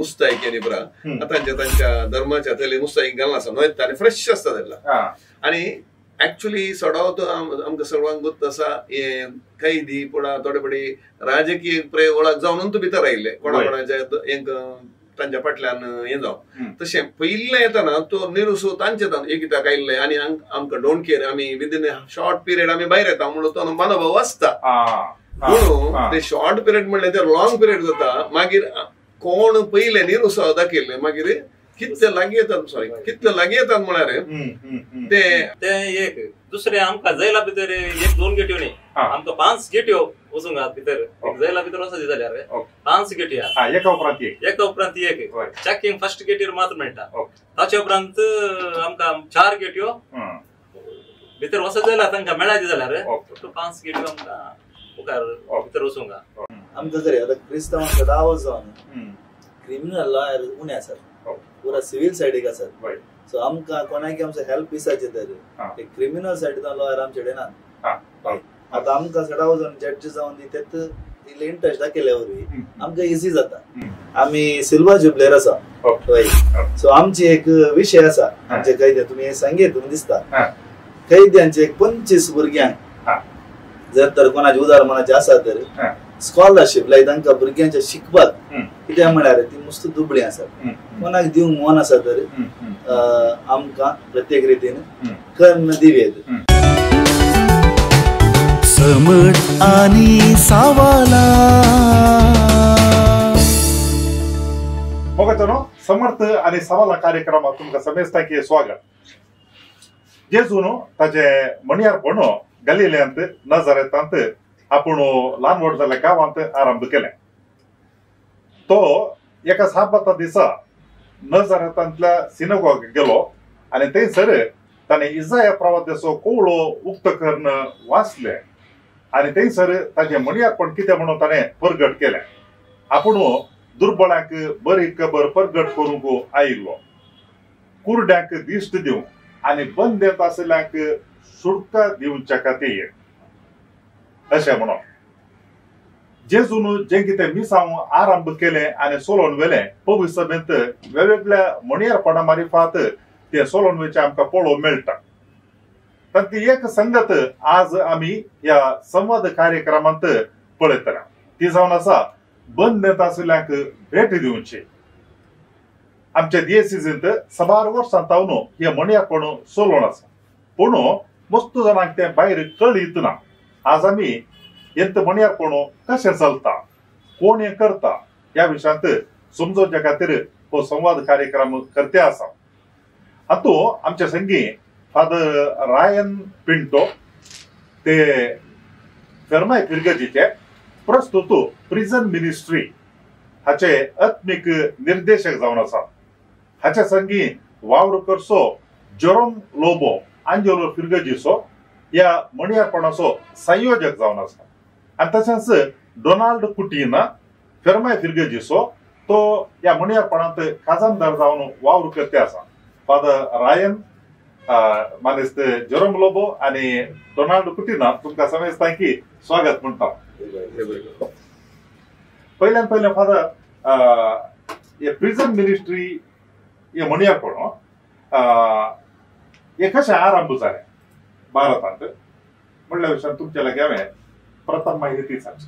मुस्ताई केली बरं तांच्या धर्माच्या तले मुस्ताईक घालना आसा न्हय आनी फ्रेश आसता तेला आनी एक्चुअली सोडावतो आमकां सर्वांक गुप्त आसा हे कैदी पुणा थोडे बडी राजकीय वळख जावन तूं भितर आयिल्ले कोणाच्या तांच्या फाटल्यान हे जावन तशें पयलें येताना तो निरुसो तांचे एक कित्याक आयिल्ले आनी आमकां डोंट केअर आमी विदीन शॉर्ट पिरियड आमी भायर येता म्हणून तो मनोभाव आसता म्हणून ते शॉर्ट पिरियड म्हणले ते लॉंग पिरियड जाता मागीर कोण पयले निरुसो दाखयले मागीर कितले लागीं येतात सॉरी कितले लागीं येतात म्हळ्यार ते एक दुसरे आमकां जैला भितर एक दोन गेट्यो न्ही आमकां 5 गेट्यो वचूंक भितर जैला भितर वचत जाल्यार 5 गेट्यो एका उपरांत एक चॅकिंग फर्स्ट गेटीर मात्र मेळटा ताचे उपरांत आमकां 4 गेट्यो भितर वचत जाल्यार तांकां मेळाची जाल्यार 5 गेट्यो आमकां मुखार भितर वचूंक आमकां खरें आतां क्रिस्तांवांचो दावो जावन क्रिमिनल लॉयर उणे आसात पूरा सिव्हिल सायडीक आसात सो आमकां कोणाक आमचो हेल्प दिसाचे तर क्रिमिनल सायडीन लॉयर आमचे कडेन ना आतां आमकां सडावो जावन जड्ज जावन तेत इल्ले इंट्रस्ट दाखयल्या वरवीं आमकां इजी जाता आमी सिल्वर जुबलेर आसा सो आमची एक विशय आसा आमचे कैद्या तुमी सांगेत तुमी दिसता कैद्यांचे 25 भुरग्यांक जर तर कोणाचे उदारमनाचे आसा तर स्कॉलरशिप लायक तांकां भुरग्यांच्या शिकपाक कित्याक म्हळ्यार ती मस्त दुबळी आसात कोणाक दिवंक मन आसा तर आमकां प्रत्येक रितीन कर्ण दिवेत समट आनी सावाला मोगतनो समर्थ आणि सवाला कार्यक्रमात तुमकां समेस्ताकी स्वागत जेजून ताचे मणियारपण गलिल्यांत नजरेतांत आपण ल्हान व्हड जाल्ल्या गांवांत आरंभ केले तो एका साबाता दिसा नजरेतांतल्या सिनेगॉग गेलो आणि थंयसर ताणें इसाया प्रवाद्याचो कोवळो उक्त कर्ण वाचले आणि थंयसर ताचें मणियारपण कितें म्हणून ताणें परगट केलें आपूण दुर्बळांक बरी खबर परगट करूंक आयिल्लो कुरड्यांक दिश्ट दिवंक आनी बंदेत आसल्यांक सुटका दिवच्या खातीर अशें म्हणून जेजून जें कितें मिसांव आरंभ केलें आनी सोलोवन व्हेलें पवित्र सभेंत वेगवेगळ्या मणियारपणा मारिफात तें सोलोवन वयचें आमकां पळोवंक मेळटा तांतली एक संगत आज आमी ह्या संवाद कार्यक्रमांत पळयतले ती जावन आसा बंदेत आसल्यांक भेट दिवची आमच्या दियेसीजींत सबार वर्सां तावन हें मणियारपण सोलोवन आसा पूण मस्त जाणांक तें भायर कळीत ना आज आमी हेंत मणियारपण कशें चलता कोण हें करता ह्या विशयांत समजोवचे खातीर हो संवाद कार्यक्रम करते आसा हातूंत आमचे संगी फादर रायन पिंटो ते फेर्माय फिरगजीचे प्रस्तुत प्रिझन मिनिस्ट्री हाचे आत्मीक निर्देशक जावन आसा हाचे संगी वावरकरचो जेरोम लोबो आंजेलो फिरगजीचो ह्या मणियारपणाचो संयोजक जावन आसा आनी तशेंच डोनाल्ड कुटीना फेर्माय फिरगजीचो तो ह्या मणियारपणांत खाजनदार जावन वावर करते आसा फादर रायन मानेस्त जेरोम लोबो आनी डोनाल्ड कुटीना तुमकां समेस्तां की स्वागत म्हणटा पयल्यान पयलें फादर हे प्रिझन मिनिस्ट्री हे मणियारपण हे कशें आरंभ जालें भारतांत म्हणल्या विशयान तुमचे लागीं हांवें प्रथम माहिती सांगची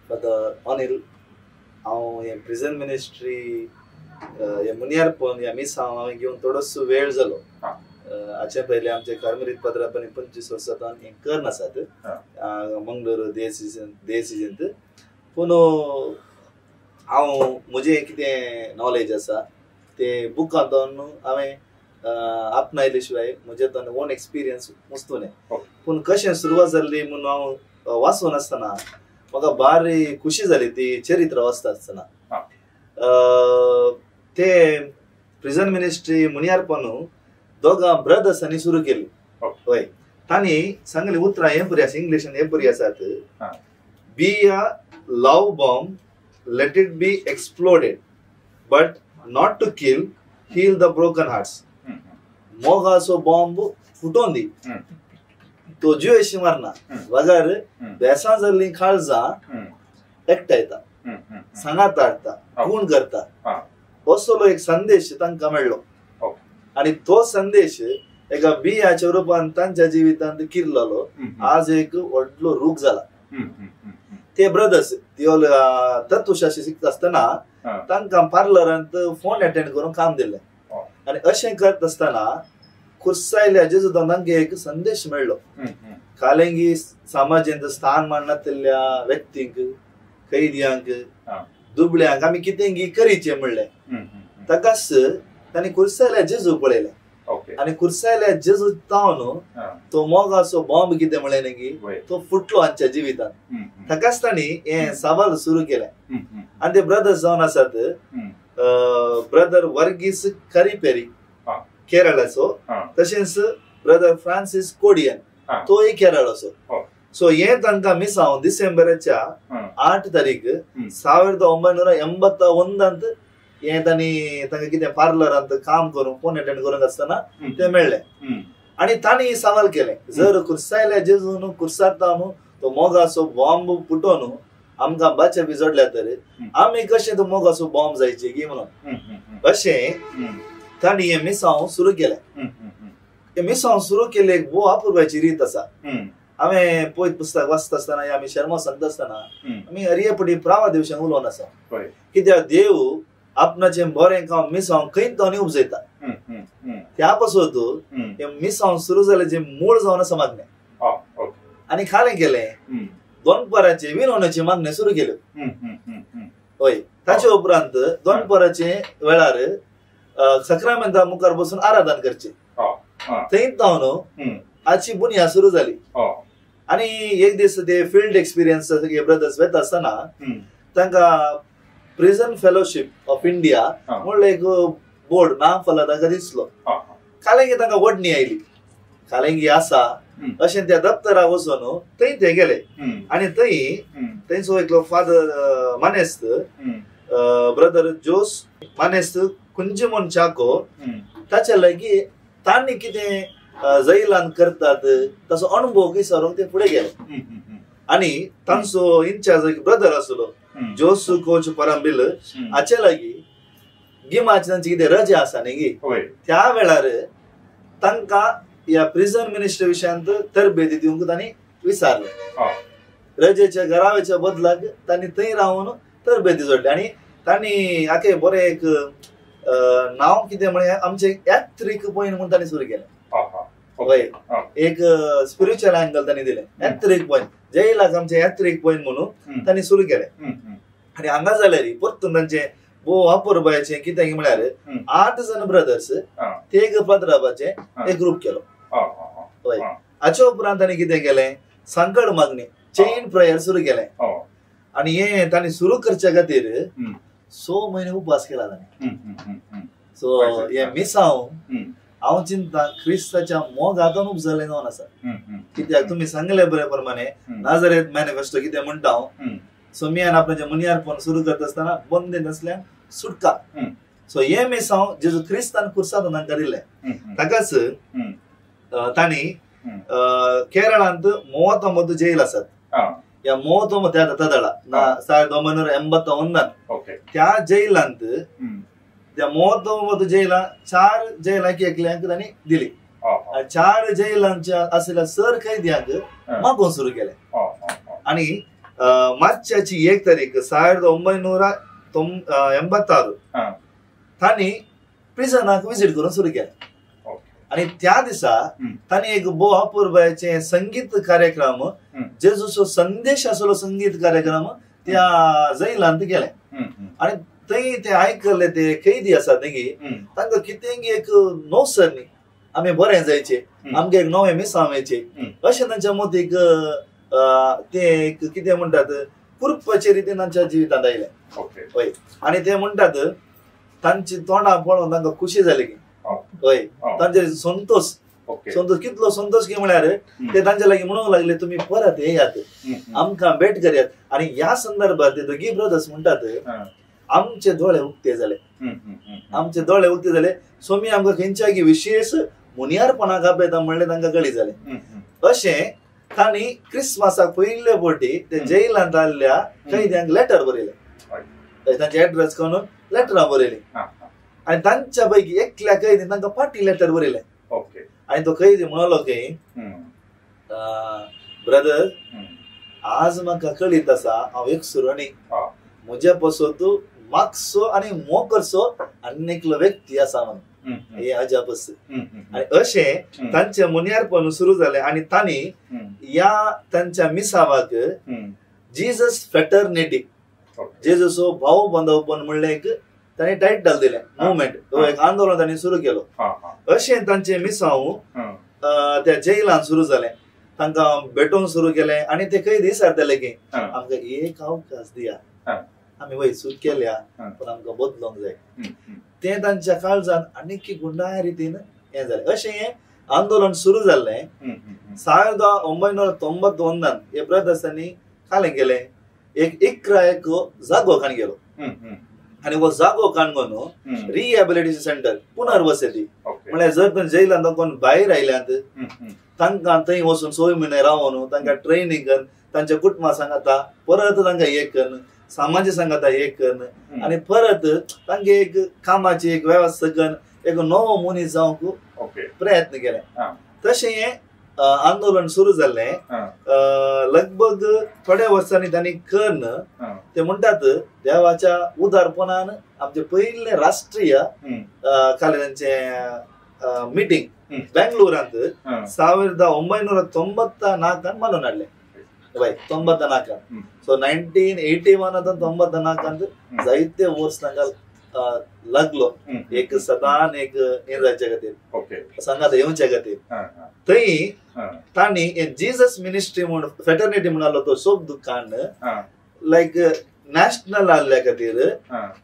फादर अनिल हांव हे प्रिझन मिनिस्ट्री हे मणियारपण ह्या मिसांव हांवें घेवन थोडोसो वेळ जालो हाचे पयलीं आमचे कार्मेलीत पाद्रापणी 25 वर्सां हे कर्ण आसात मंगळूर देयसिजींत पूण हांव म्हजें कितें नॉलेज आसा ते बुकांतून हांवें आपणायले शिवाय म्हजे ओन एक्सपिरियन्स वचूं पूण कशें सुरवात जाल्ली म्हणून हांव वाचून आसतना म्हाका बारी खुशी जाली ती चरित्र वाचता आसतना ते प्रिझन मिनिस्ट्री मणियारपण दोगां ब्रदर्सांनी सुरू केली हय तांणी सांगली उतरां हें बरी आसा इंग्लिशान हें बरी आसात be a love bomb let it be exploded but not to kill heal the broken hearts मोगाचो बॉम्ब फुटोवन दी तो जीव अशी मारना वागार बेसां जाल्लीं काळजां एकठांयता सांगात हाडटा खूण करता असलो एक संदेश तांकां मेळ्ळो आणि तो संदेश एका बियाच्या रूपान तांच्या जिवितांत किरलेलो आज एक व्हडलो रूख जाला. ते ब्रदर्स तत्वशास्त्र शिकता आसतना तांकां पार्लरांत फोन अटेंड करून काम दिलें आणि अशें करत आसतना खुर्सायल्या जेजुदान तांकां एक संदेश मेळ्ळो. कालेंगी समाजांत स्थान माननातल्या व्यक्तींक, कैद्यांक, दुबळ्यांक आमी कितेंय करीचें म्हणलें. ताकाच तांणी खुर्सायल्या जेजू पळयलें आणि खुर्सायल्या जेजू तावन तो मोगाचो बॉम्ब कितें म्हणलें न्ही तो फुटलो हांच्या जिवितांत. ताकाच तांणी हें सवाल सुरू केलें. आनी ते ब्रदर्स जावन आसात ब्रदर वर्गीस करिपेरी केरळाचो, तशेंच ब्रदर फ्रांसिस कोडियन तोय केरळाचो. सो हे तांकां मिसांव डिसेंबराच्या 8 तारीख 1981 हे तांणी तांकां कितें पार्लरांत काम करून फोन अटेंड करूंक आसतना ते मेळ्ळे. आनी तांणी सवाल केलें जर खुर्सायल्या जेजून खुर्साता न्हू तो मोगाचो बॉम्ब फुटोन आमकां बाचे बिजोडल्या तर आमी कशें तो मोगाचो बॉम्ब जायचे गी म्हणून अशें तांणी हें मिसांव सुरू केलें. हे मिसांव सुरू केले एक भोव अपुरबायची रीत आसा. हांवें पयत पुस्तक वाचता आसतना आमी शर्मा सांगता आसतना आमी अरियेपटी प्रावा दिवशांक उलोवन आसा. कित्याक देव आपणाचें बरें काम मिसांव खंयत जावन उपजयता. त्या पासून हे मिसांव सुरू जाल्याचें मूळ जावन आसा मागणें. आनी खालें केलें दोनपराचे विनवणेचे मागणे सुरू केल्यो. हय ताचे उपरांत दोनपराचे वेळार सक्रामेंता मुखार बसून आराधन करचे. थंय जावन हाची बुनयाद सुरू जाली. आनी एक दीस ते फिल्ड एक्सपिरियन्स ब्रदर्स वेता आसतना तांकां प्रिझन फेलोशिप ऑफ इंडिया म्हणलें एक बोर्ड नाम फला तांकां दिसलो. कालेंगी तांकां वडणी आयली. कालेंगी आसा अशें त्या दप्तराक वचून थंय ते गेले आनी थंयचो एकलो फादर मानेस्त ब्रदर जोस मानेस्त कुंजमोन चाको ताचे लागीं तांणी कितें जैलान करतात ताचो अनुभव विचारूंक ते फुडें गेले. आनी तांचो इन्चार्ज एक ब्रदर आसलो जोसू कोच परंबिल हाचे लागीं गिमाची तांची कितें रजा आसा न्ही त्या वेळार तांकां ह्या प्रिझन मिनिस्टर विशयांत तरबेती दिवंक तांणी विचारलें. रजेच्या घरावेच्या बदलाक तांणी थंय रावन तरबेती जोडली आनी तांणी आखे बरें एक नांव कितें म्हळें आमचें यात्रीक पॉयंट म्हणून तांणी सुरू केलें. एक स्पिरिच्युअल अँगल तांणी दिलें यात्रीक पॉयंट जैलाक आमचें यात्रीक पॉयंट म्हणून तांणी सुरू केलें. आनी हांगा जाल्यार परतून तांचें भोव अपुरबायेचें कितें म्हळ्यार 8 जण ब्रदर्स ते एक पत्रावाचें एक ग्रूप केलो. हाच्या उपरांत तांणी कितें केलें संकट मागणी चेन प्रेयर सुरू केलें. आनी हें तांणी सुरू करचे खातीर 6 म्हयने उपास केला तांणी. सो हे मिसांव हांव चिंता क्रिस्ताच्या मोगातून उपजलें जावन आसा. कित्याक तुमी सांगले बरे प्रमाणे नाझारेथ मॅनिफेस्टो कितें म्हणटा सोमियान आपणाचें मुनियारपण सुरू करता आसतना बंदीन असल्याक सुटका. सो हे मिसांव जेजू क्रिस्तान खुर्साद तांकां दिलें. ताकाच तांणी केरळांत 39 जेल आसात. ह्या 39 तदळा 1981 त्या जैलांत त्या 39 जैलां 4 जैलांक एकल्यांक तांणी दिली. 4 जैलांच्या आसलेल्या सर कैद्यांक मागोवंक सुरू केलें. आनी मार्चाची 1 तारीख 1986 तांणी प्रिझनाक विजीट करून सुरू केलें. आनी त्या दिसा तांणी एक भोव अपुरबायेचें संगीत कार्यक्रम जेजूचो संदेश आसलो संगीत कार्यक्रम त्या जैलांत केलें. आनी थंय ते आयकले ते कैदी आसात न्ही तांकां कितेंय एक नवसर न्ही आमी बरें जायचे आमगे एक नवे मिसांव येवचे अशें तांच्या मतीक ते कितें म्हणटात कुरपाचे रितीन तांच्या जिवितांत आयलें. हय आनी ते म्हणटात तांची तोंडां पळोवन तांकां खुशी जाली की हय तांचे संतोष कितलो संतोष की म्हळ्यार ते तांचे लागीं म्हणूंक लागले तुमी परत येयात आमकां भेट करयात. आनी ह्या संदर्भात दोगी ब्रदर्स म्हणटात आमचे दोळे उक्ते जाले. आमचे दोळे उक्ते जाले. सोमी आमकां खंयच्याय विशेष मुनियारपणाक आपयता म्हणलें तांकां कळी जालें. अशें तांणी क्रिस्मसाक पयले फावटी ते जैलांत आसल्या कैद्यांक लेटर बरयलें. तांचे एड्रेस करून लेटरां बरयली आनी तांच्या पैकी एकल्या कैदीन तांकां फाटी लेटर बरयलें आनी तो कैदी म्हणलो की ब्रदर आज म्हाका कळीत आसा हांव एक सुरणी म्हजे पासून तूं मागसो आनी मोकरसो आनी एकलो व्यक्ती आसा म्हणून हे अजाप आनी अशें तांचे मुनियारपण सुरू जालें आनी तांणी ह्या तांच्या मिसावाक जीजस फ्रेटर्निटी जेजूचो भाव बांदवपण म्हणलें एक तांणी टायटल दिलें मुवमेंट एक आंदोलन तांणी सुरू केलो अशें तांचे मिसांव त्या जेलान सुरू जालें तांकां भेटोवंक सुरू केलें आनी ते कैदी विचारताले की आमकां एक अवकाश दिया आमी वय चूक केल्या पण आमकां बदलोंक जाय ते तांच्या काळजान आनीक गुंडाळ रितीन हें जालें अशें हें आंदोलन सुरू जाल्लें 1991 हे ब्रदर्सांनी कालें केलें एक एक जागो काण गेलो आनी हो जागो काणून रिहॅबिलिटेशन सेंटर पुनर्वसती म्हळ्यार जर जेलांत कोण भायर आयल्यात तांकां थंय वचून 6 म्हयने रावन तांकां ट्रेनिंग कर तांच्या कुटुंबा सांगाता परत तांकां हे कर समाज सांगाता हे कर आनी परत तांकां एक कामाची एक वेवस्था कर एक नवो मनीस जावंक प्रयत्न केले तशें हें आंदोलन सुरू जाल्लें लगभग थोड्या वर्सांनी तांणी कर्ण ते म्हणटात देवाच्या उदारपणान आमचे पयले राष्ट्रीय तांचे मिटींग बेंगलोरांत 1994 मानून हाडलें 94 सो 1981 94 जायते वर्स तांकां लागलो एक सदान एक हें जायच्या खातीर सांगात येवच्या खातीर थंय तांणी जीजस मिनिस्ट्री म्हणून फ्रेटर्निटी म्हणलो तो सोप दुकान लायक नॅशनल आहल्या खातीर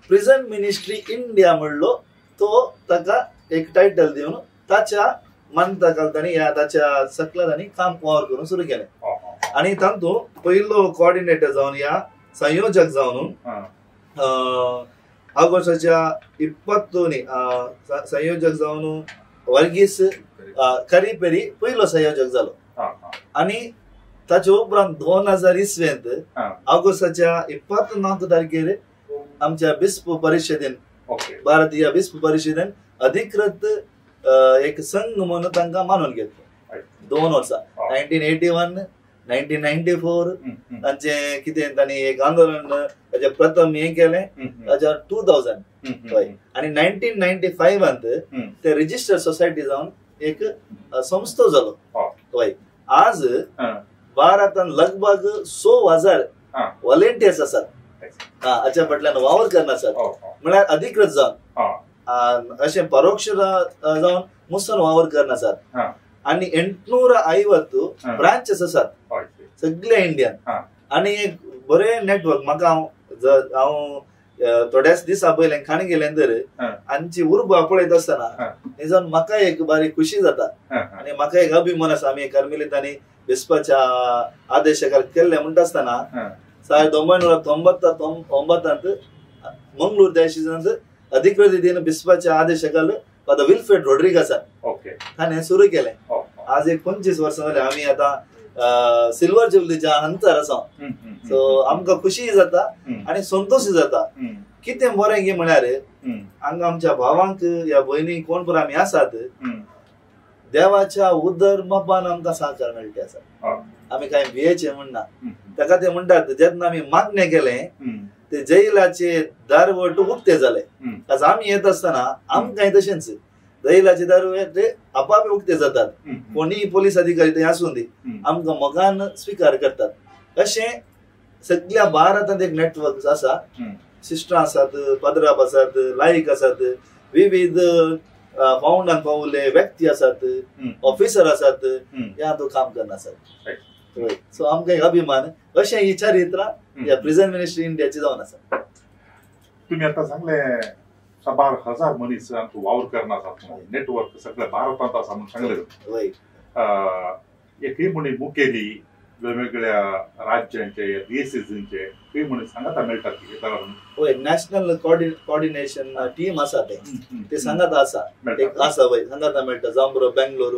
प्रिझन मिनिस्ट्री इंडिया म्हणलो तो ताका एक टायटल दिवन ताच्या मानता तांणी ताच्या सकला तांणी काम वावर करून सुरू केलें आनी तातूंत पयलो कोऑर्डिनेटर जावन या संयोजक जावन ऑगस्टाच्या 22 संयोजक जावन वर्गीस करीपेरी पयलो संयोजक जालो आनी ताचे उपरांत 2000 इसवेंत ऑगस्टाच्या 29 तारखेर आमच्या बिस्प परिशदेन भारतीय बिस्प परिशदेन अधिकृत एक संघ म्हणून तांकां मानून घेतलो 2 वर्सां 1981 1994 तांचे कितें तांणी एक आंदोलन ताचे प्रथम हें केलें ताच्या 2000 आनी 1995 ते रजिस्टर सोसायटी जावन एक संस्था जालो आज भारतांत लगभग 100,000 व्हॉलेंटियर्स आसात हाच्या फाटल्यान वावर करना आसात म्हळ्यार अधिकृत जावन अशें परोक्ष जावन मुसन वावर करना आसात आनी 850 ब्रांचेस आसात सगळ्या इंडियान आनी एक बरें नेटवर्क म्हाका हांव थोड्याच दिसा पयले खाण गेलें तर आमची उर्बा पळयत आसतना निजान म्हाका एक बारीक खुशी जाता आनी म्हाका एक अभिमान आसा आमी कार्मेलीतांनी बिस्पाच्या आदेशाखाल केल्लें म्हणटा आसतना 1999 मंगळूर देशांत अधिकृत रितीन बिस्पाच्या आदेशाखाल फादर विल्फ्रेड रॉड्रिगसान ताणें सुरू केलें आज एक 25 वर्सां जाली आमी आतां सिल्वर जुबलीच्या अंतर आसा सो आमकां खुशी जाता आनी संतोष जाता कितें बरें गे म्हळ्यार हांगा आमच्या भावांक या भयणीक कोण पण आमी आसात देवाच्या उदरमपान आमकां सहकार मेळटे आसा आमी कांय भियेचे म्हणना ताका ते म्हणटात जेन्ना आमी मागणें केलें ते जैलाचे दारवट उक्ते जाले आज आमी येत आसतना आमकां तशेंच जैलाचे दारवट आपाप उक्ते जातात कोणी पोलीस अधिकारी थंय आसूं दी आमकां मोगान स्वीकार करतात अशें सगळ्या भारतांत एक नेटवर्क आसा सिस्टरां आसात पाद्राप आसात लायक आसात विविध पावंडान पावले व्यक्ती आसात ऑफिसर आसात हे हातूंत काम करना आसात सो आमकां एक अभिमान अशें ही चरित्रां ह्या प्रिझन मिनिस्ट्री इंडियाची जावन आसा तुम्ही आता सांगले 12,000 मनीस आमचो वावर करना आसा नेटवर्क सगळ्या भारतांत आसा म्हणून सांगले एकही म्हणी मुखेली वेगवेगळ्या राज्यांचे डिएससीचे काही म्हणी सांगता मेळटात होय नॅशनल कोऑर्डिनेशन टीम आसा ते सांगता आसा एक आसा वय सांगता मेळटा जावं बरो बेंगलोर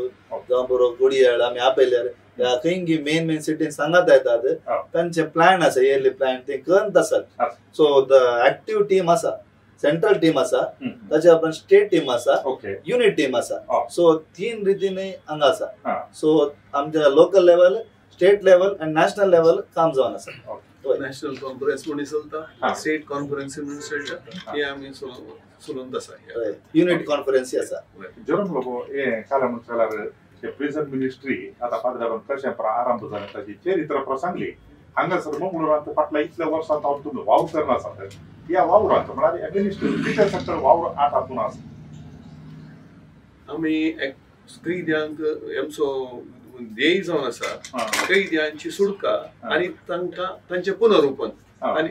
जावं बरो कुडियाळ आमी आपयल्यार खंय मेन सिटीन सांगत येतात तांचे प्लॅन आसा इयरली प्लॅन ते करत आसात. सो द ऍक्टिव्ह टीम आसा, सेंट्रल टीम आसा, ताच्या उपरांत स्टेट टीम आसा, युनिट टीम आसा. सो 3 रितीने हांगा आसा. सो आमच्या लोकल लेवल, स्टेट लेवल आनी नॅशनल लेवल काम जावन आसा. नॅशनल कॉन्फरन्स म्हणून चलता, स्टेट कॉन्फरन्स म्हणून चलता, ते आमी चलोवन आसा. युनिट कॉन्फरन्स आसा. जरूर लोगो हे काला म्हणल्यार ते प्रिझन मिनिस्ट्री आता पाद्यावर कशें आरंभ जालें ताची चरित्र सांगली. हांगासर मंगळुरांत फाटल्या इतल्या वर्सां हांव तुमी वावर करना आसा. ह्या वावरांत म्हळ्यार मिनिस्ट्री कितें सेक्टर वावर आठ हातून आसा. आमी कैद्यांक आमचो ध्येय जावन आसा कैद्यांची सुटका आनी तांकां तांचें पुनरुत्थान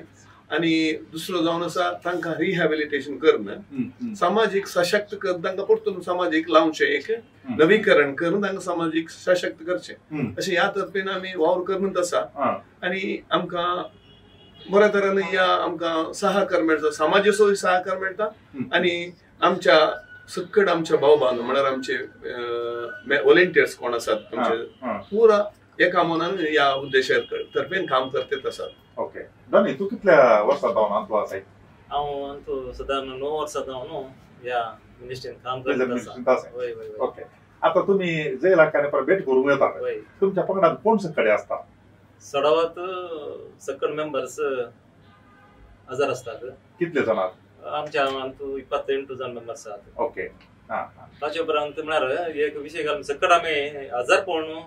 आनी दुसरो जावन आसा तांकां रिहॅबिलिटेशन करून सामाजीक सशक्त करून तांकां परतून सामाजीक लावचें, एक नवीकरण करून तांकां सामाजीक सशक्त करचें अशें ह्या तर्फेन आमी वावर करूनच आसा. आनी आमकां बऱ्या तरेन ह्या आमकां सहकार मेळटा, समाजाचोय सहकार मेळटा आनी आमच्या सकट आमच्या भाव बांदव म्हळ्यार आमचे व्हॉलंटियर्स कोण आसात आमचे पुरा एका मनान ह्या उद्देशा तर्फेन काम करतात आसात. ओके धनी, तू कितल्या वर्सां जावन हांव आसा? हांव अंतू साधारण 9 वर्सां जावन ह्या मिनिस्ट्रीन काम करता आसा. ओके, आता तुम्ही जे इलाक्याने भेट करूंक येता, तुमच्या पंगडात कोण सकडे असता? सडावत सकड मेंबर्स 1000 असतात. कितले जाणात? आमच्या 28 जण मेंबर्स आहात. ओके, ताचे उपरांत म्हळ्यार एक विशय घालून सकड आमी 1000 पळोवन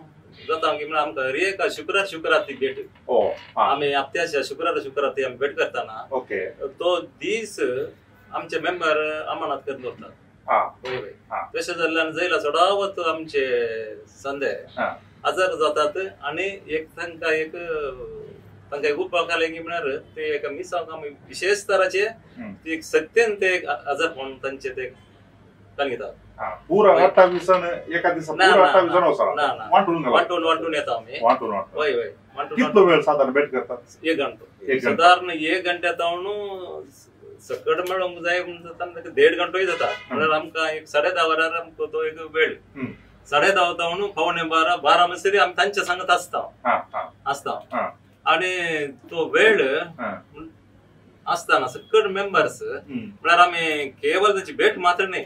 जाता की म्हळ्यार आमकां एक शुक्रार ती भेट आमी हप्त्याच्या शुक्रार ती आमी भेट करतना ओके तो दीस आमचे मेंबर अमानत करून दवरतात. तशें जाल्ल्यान जैला सडावत आमचे संदे 1000 जातात आनी एक तांकां एक उपकाले की म्हळ्यार ते एका मिसाक आमी विशेष तराचे एक सक्तेन ते 1000 पळोवन तांचे ते सांगितात. पूरा 28 एका दिसा पूरा 28 जण आसा वांटून येता आमी. वय कितलो वेळ साधारण भेट करतात? 1 घंटो साधारण 1 घंट्यात सकड मेळोंक जाय म्हणटा 1.5 घंटोय जाता. म्हळ्यार आमकां एक 10:30 वरार आमकां तो एक वेळ 10:30 जावन 11:15 म्हणसरी आमी तांच्या सांगत आसता आनी तो वेळ असताना सकड मेंबर्स म्हळ्यार आमी केवळ ताची भेट मात्र न्ही,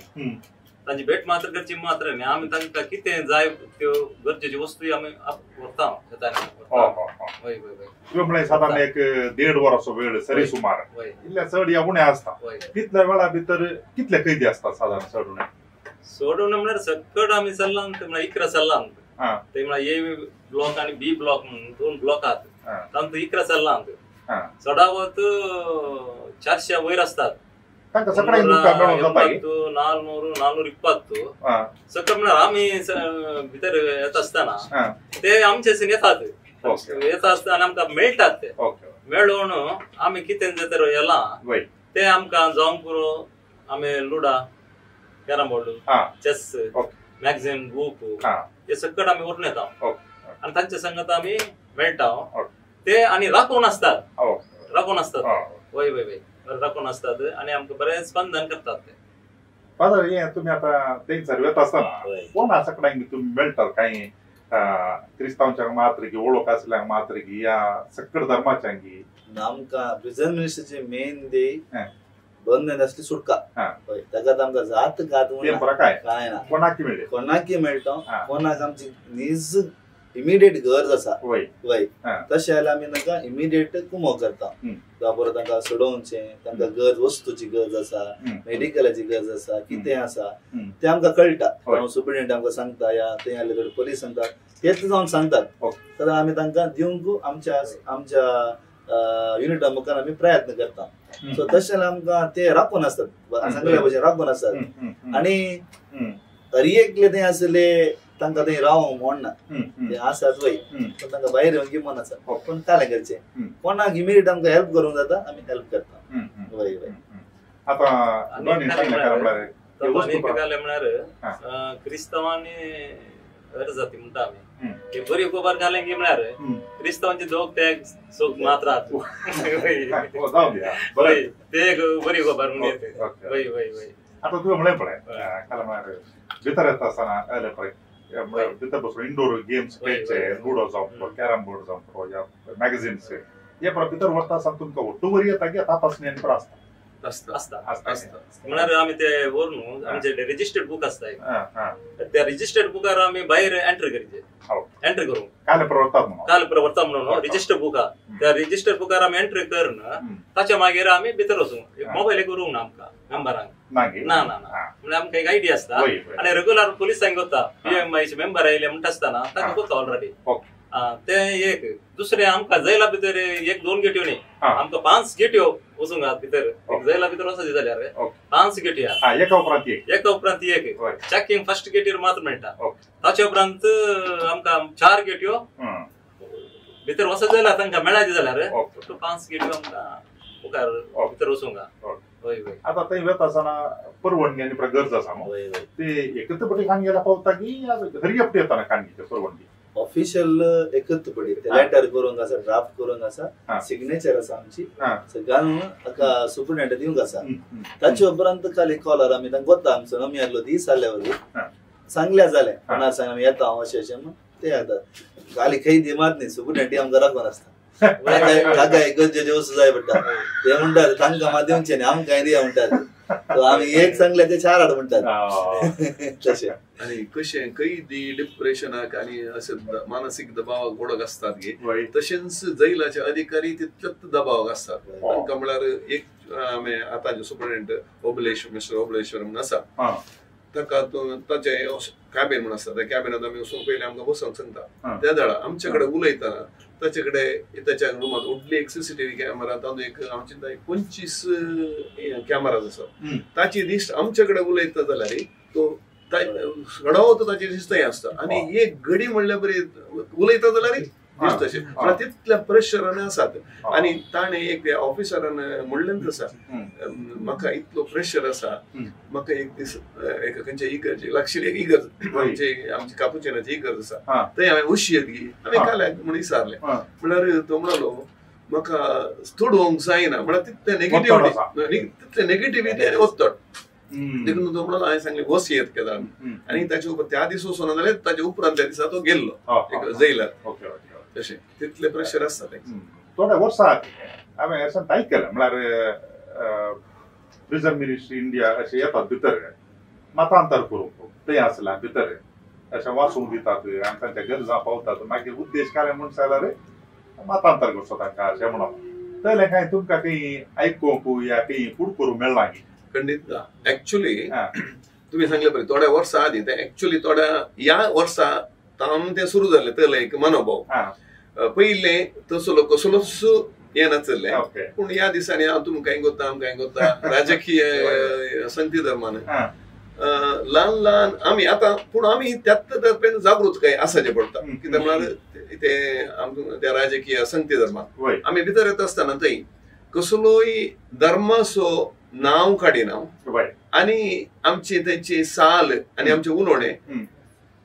तांची भेट मात्र करची मात्र न्ही, आमी तांकां कितें जाय त्यो गरजेची वस्तू आमी व्हरता. साधारण एक 1.5 वराचो वेळ सरी सुमार इतल्या चड या उणे आसता. तितल्या वेळा भितर कितले कैदी असतात साधारण सोडून म्हळ्यार सकड आमी चल्लां म्हळ्यार 11 चल्लां ते म्हळ्यार ए ब्लॉक आनी बी ब्लॉक म्हणून 2 ब्लॉक आहात. तांतूं 11 चल्लां सडावत 400 वयर असतात. 420 सकड म्हळ्यार आमी भितर येता आसतना ते आमचे येता आसतना आमकां मेळटात. ते मेळोवन आमी कितें जर येलां ते आमकां जावंक पुरो आमी ludo, carrom board, chess, magazine, book हे सकट आमी व्हरून येता आनी तांचे संगत आमी मेळटा. ते आनी राखून असतात वय राखून असतात आनी आमकां बरें स्पंदन करतात. ते फादर हे तुम्ही आता थंयसर वता आसतना कोणा सकडांक तुम्ही मेळटात? काही क्रिस्तांवच्या मात्र की वळख आसल्यांक मात्र की या सकड धर्माच्यांकी? आमकां प्रिझन मिनिस्ट्रीचे मेन ध्येय बंधन असली सुटका. ताका आमकां जात काय ना, कोणाकी मेळटा, कोणाक आमची नीज इमिडिएट गरज आसा वय तशें जाल्यार आमी तांकां इमिडिएट कुमो करता. परत तांकां सोडोवचें, तांकां गरज वस्तूची गरज आसा, मेडिकलाची गरज आसा, कितें आसा तें आमकां कळटा. सुप्रिटेंडंट आमकां सांगता या थंय आले पुलीस सांगता तेच जावन सांगतात. तर आमी तांकां दिवंक आमच्या युनिटा मुखार आमी प्रयत्न करता. सो तशें जाल्यार आमकां ते राखून आसतात, सांगल्या भशेन राखून आसतात आनी हरियेकले थंय आसले तांकां थंय रावंक म्हणना. ते आसात वय पण तांकां भायर येवंक गिमन आसा. पण कालें करचें, कोणाक इमिडिएट आमकां हेल्प करूंक जाता आमी हेल्प करता. वय म्हळ्यार क्रिस्तांवांनी जाती म्हणटा आमी ते बरी गोबार घालें की म्हळ्यार क्रिस्तांवांचे दोग ते मात्र ते बरी गोबार म्हणजे आता तुवें म्हळें पळय भितर येता आसतना आयले पळय भितर बसून इंडोर गेम्स खेळचे लुडो जावं कॅरम बोर्ड जावं या मॅगझिन्स हे भितर वता आसतना तुमकां वट्टूवर येता की तपासणी आनी आसता म्हणल्यार आमी ते व्हरून आमचे रेजिस्टर्ड बुक आसता त्या रेजिस्टर्ड बुकार आमी भायर एंट्री करचे एंट्री करूं काल प्रवर्ता म्हणून रेजिस्टर बुक आहा त्या रेजिस्टर बुकार आमी एंट्री करून ताच्या मागीर आमी भितर वचूंक मोबायल करूंक ना आमकां मेंबरांक ना ना म्हणजे आमकां एक आयडिया आसता आनी रेग्युलर पुलिसांक वता PMIचे मेंबर आयले म्हणटा आसतना ताका वता ऑलरेडी ते एक दुसरे आमकां जैला भितर 1-2 गेट्यो न्ही आमकां 5 गेट्यो वचूंक भितर जैला भितर वचत जाल्यार 5 गेट्यो एका उपरांत एक चॅकिंग फर्स्ट गेटीर मात्र मेळटा ताच्या उपरांत आमकां 4 गेट्यो भितर वचत जाल्यार तांकां मेळाची जाल्यार 5 गेट्यो आमकां मुखार भितर वचूंक आता थंय वता आसतना परवडणी आनी गरज आसा न्हू ते एकत्रपटी खान गेला पावता की हरियपटी येताना खानगीचे परवडणी ऑफिशियल एकत्र पडी लेटर करूंक आसा ड्राफ्ट करूंक आसा सिग्नेचर आसा आमची घालून ताका सुपरिटेंडंट दिवंक आसा ताचे उपरांत खाली कॉलर आमी तांकां वता आमचो नमी आसलो दीस जाल्या वरी सांगल्या जालें कोणा सांग आमी येता हांव अशें अशें ते जाता खाली खंय दिमात न्ही सुपरिटेंडंट आमकां राखून आसता काका गरजेचे वस्तू जाय पडटा ते म्हणटात तांकां मात दिवचे न्ही आमकां दिया म्हणटात आमी एक सांगले ते 4 हाड म्हणटात तशें आणि कशें कैदी डिप्रेशनाक आणि असे मानसिक दबावाक ओळख असतात गे तशेंच जैलाचे अधिकारी तितलेच दबावाक असतात तांकां म्हळ्यार एक आतांचे सुपरिटेंडंट मिस्टर ओबलेश्वर म्हणून आसा ताका ताचे कॅबिन म्हणून आसता त्या कॅबिनात आमी वचून पयलीं आमकां बसोंक सांगता त्या वेळा आमचे कडेन उलयतना ताचे कडेन त्याच्या रूमात उडली एक CCTV कॅमेरा तातूंत एक आमची 25 कॅमेराज आसा ताची लिस्ट आमचे कडेन उलयता जाल्यार तो घडवतो ताची लिस्ट थंय आसता आनी एक घडी म्हणल्या बरी उलयता जाल्यार दिसता तशें तितल्या प्रेशरान आसात आनी ताणें एक ऑफिसरान म्हणलें आसा म्हाका इतलो प्रेशर आसा म्हाका एक दीस एका खंयच्या इगर्जे लागशिल्ली एक इगर्ज आमची कापुचिनाची इगर्ज आसा थंय हांवें उशीर गी हांवें काल्याक म्हणून विचारलें म्हळ्यार तो म्हणलो म्हाका थोडोवंक जायना म्हळ्यार तितले नेगेटिव्हिटी वचतट देखून तो म्हणून हांवें सांगलें बस येत केला आनी ताचे उपरांत त्या दीस वचना जाल्यार ताचे उपरांतल्या दिसा तो गेल्लो जैलार तशें तितले प्रेशर आसता ते थोड्या वर्सां हांवें अशें टायप केलें म्हळ्यार प्रिझन मिनिस्ट्री इंडिया अशें येतात भितर मतांतर करूंक थंय आसला भितर अशें वाचूंक दितात आनी तांच्या गरजा पावतात मागीर उद्देश काय म्हणून जाल्यार मतांतर करचो तांकां अशें म्हणून थंय कांय तुमकां खंय आयकूंक या खंय फूड करूंक मेळना खंडीत एक्चुअली तुम्ही सांगले पळय थोड्या वर्सां आदी ते एक्चुअली थोड्या ह्या वर्सा ते सुरू जाले तले एक मनोभाव पयले तसलो कसलोच हे नाचले पूण ह्या दिसांनी हांव तुमकां कांय कोत्ता राजकीय संगती धर्मान ल्हान ल्हान आमी आतां पूण आमी त्याच तर्फेन जागृतकाय आसाचे पडटा कित्याक म्हळ्यार ते त्या राजकीय संगती धर्मान आमी भितर येता आसतना थंय कसलोय धर्माचो नांव काडिना आनी आमची थंयची साल आनी आमचे उलोवणे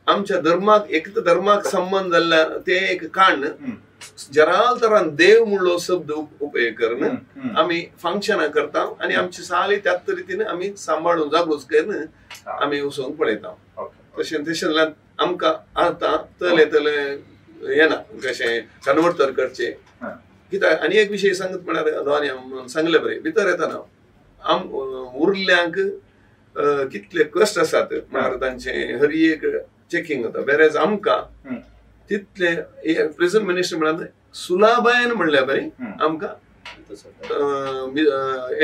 आमच्या धर्माक एक धर्माक संबंध जाल्ल्या ते एक काण जराल तरान देव म्हणलो शब्द उपयोग करून आमी फंक्शनां करता आनी आमची साल त्याच रितीन आमी सांबाळून जागृत करून आमी वचोंक पळयता तशें आमकां आतां तले तले येना कशें कन्वर्टर करचे कित्याक आनी एक विशय सांगत म्हळ्यार दोनी सांगले बरें भितर येताना उरल्यांक कितले कश्ट आसात म्हळ्यार तांचे हर एक चेकिंग जाता वेरेज आमकां तितले प्रिझन मिनिस्टर म्हळ्यार सुलाबायन म्हणल्या बरें आमकां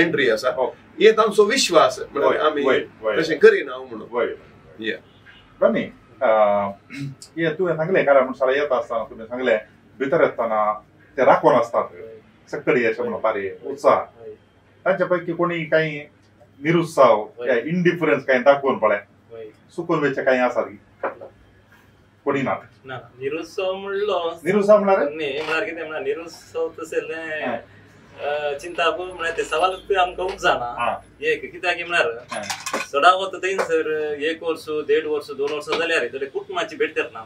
एंट्री आसा हे तांचो विश्वास म्हळ्यार आमी तशें करिना म्हणून तुवें सांगलें कारण म्हणून येता आसतना तुवें सांगलें भितर येतना ते राखून असतात सक्कडी अशें म्हणून बारी उत्साह तांच्या पैकी कोणी काही निरुत्साह इंडिफरन्स काही दाखोवन पळय सुकून वेचे काही आसात कोणी ना निरुत्सव म्हणलो म्हळ्यार कितें म्हळ्यार निरुत्सव तशें चिंतापूर म्हळ्यार ते सवाल आमकां उपजाना एक कित्याक म्हळ्यार चडा वता थंयसर 1 वर्स 1.5 वर्स 2 वर्सां जाल्यार थोडे कुटुंबाची भेट करना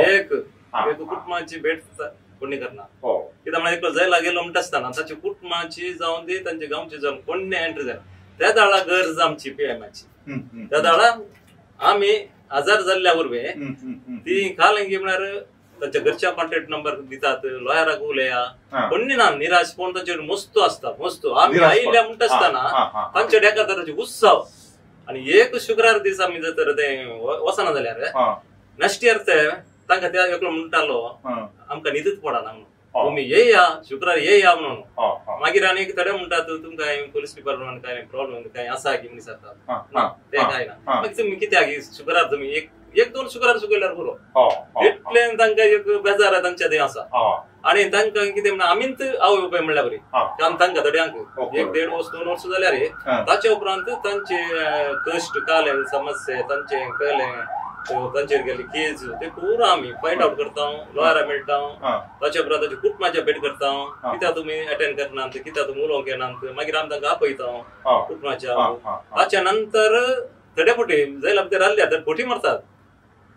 एक कुटुंबाची भेट कोणी करना कित्याक म्हळ्यार एकलो जैला गेलो म्हणटा आसतना ताच्या कुटुंबाची जावन दी तांच्या गांवची जावन कोणी एंट्री जायना त्या दाळा गरज आमची PMIची त्या दाळा आमी आजार जाल्ल्यावर ती कालंगी म्हणल्यार तांच्या घरच्या कॉन्टॅक्ट नंबर दितात लॉयराक उलया कोणी ना निराश कोण तांचे मस्त असतात मस्त आम्ही आयल्या म्हणटा आसतना तांच्या डेकाताराचे उत्सव आणि एक शुक्रार दीस आम्ही जर ते वचना जाल्यार नेक्स्ट इयर ते तांकां त्या एकलो म्हणटालो आमकां न्हिदच पडना तुम्ही येया शुक्रार येया म्हणून मागीर आनी थोडे म्हणटात तुमकां पुलीस डिपार्टमेंट काय प्रॉब्लेम काय आसा की म्हणून सांगतात ते काय ना मागीर तुमी कित्याक शुक्रार तुमी एक दोन शुक्रार चुकयल्यार पुरो इतलें तांकां एक बेजार तांच्या थंय आसा आणि तांकां कितें म्हणा आमीच आवय बापाय म्हणल्यार बरी कारण तांकां थोड्यांक 1-1.5 वर्स 2 वर्स जाल्यार ताचे उपरांत तांचे कश्ट काले समस्या तांचे कळलें तांचेर गेले केस ते पुरो आमी फायट आउट करता लॉयरा मेळटा ताचे उपरांत ताचे कुटुंबाच्या भेट करता कित्याक तुमी अटेंड करनात कित्याक तुमी उलोवंक येनात मागीर आमी तांकां आपयता कुटुंबाच्या ताच्या नंतर थोडे फावटी जैला भितर रावल्या तर फोटी मारतात